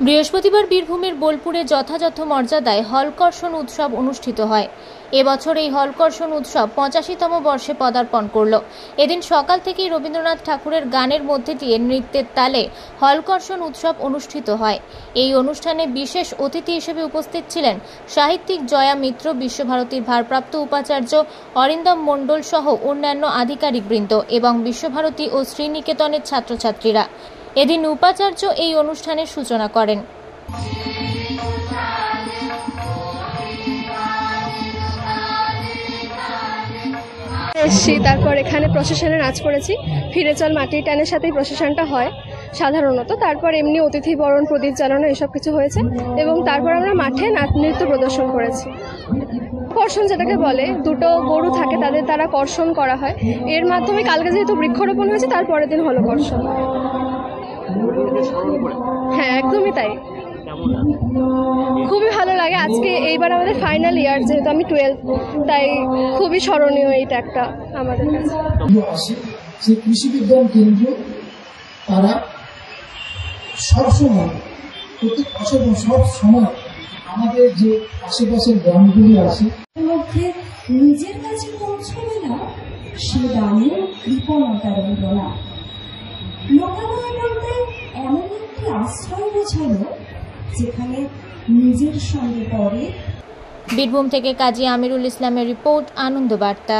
বৃহস্পতিবার বীরভূমের বোলপুরে যথাযথ মর্যাদায় হলকর্ষণ উৎসব অনুষ্ঠিত হয়। এবছর এই হলকর্ষণ উৎসব 85তম বর্ষে পদার্পণ করল। এদিন সকাল থেকেই রবীন্দ্রনাথ ঠাকুরের গানের মধ্যে দিয়ে নৃত্যের তালে হলকর্ষণ উৎসব অনুষ্ঠিত হয়। এই অনুষ্ঠানে বিশেষ অতিথি হিসেবে উপস্থিত ছিলেন সাহিত্যিক জয়া মিত্র, বিশ্বভারতীর ভারপ্রাপ্ত উপাচার্য অরিন্দম মণ্ডল সহ অন্যান্য আধিকারিকবৃন্দ এবং বিশ্বভারতী ও শ্রীনিকেতনের ছাত্রছাত্রীরা। এদিন উপাচার্য এই অনুষ্ঠানের সূচনা করেন। তারপর এখানে প্রসেশনে নাচ করেছি। ফিরে চল মাটির টানের সাথেই প্রসেশনটা হয় সাধারণত। তারপর এমনি অতিথি বরণ, প্রদীপ জ্বালানো এসব কিছু হয়েছে এবং তারপর আমরা মাঠে নৃত্য প্রদর্শন করেছি। কর্ষণ যেটাকে বলে, দুটো গরু থাকে তারা কর্ষণ করা হয়। এর মাধ্যমে কালকে যেহেতু বৃক্ষরোপণ হয়েছে তার পরের দিন হলো কর্ষণ। হ্যাঁ, একদমই তাই। খুবই ভালো লাগে। আজকে এইবার আমাদের ফাইনাল ইয়ার, যেহেতু আমি 12, তাই খুবই স্মরণীয় এইটা একটা আমাদের কাছে। যে কৃষি বিজ্ঞান কেন্দ্র তারা সবসময় প্রত্যেক বছর সব সময় আমাদের যে আশেপাশের গ্রামগুলি আছে মধ্যে নিজের কাছে পৌঁছবে না সে দানের কৃপণতা রইল না। লোকালয় বলতে এমন একটি আশ্রয় বোঝালো যেখানে নিজের সঙ্গে পড়ে। বীরভূম থেকে কাজী আমিরুল ইসলামের রিপোর্ট, আনন্দ বার্তা।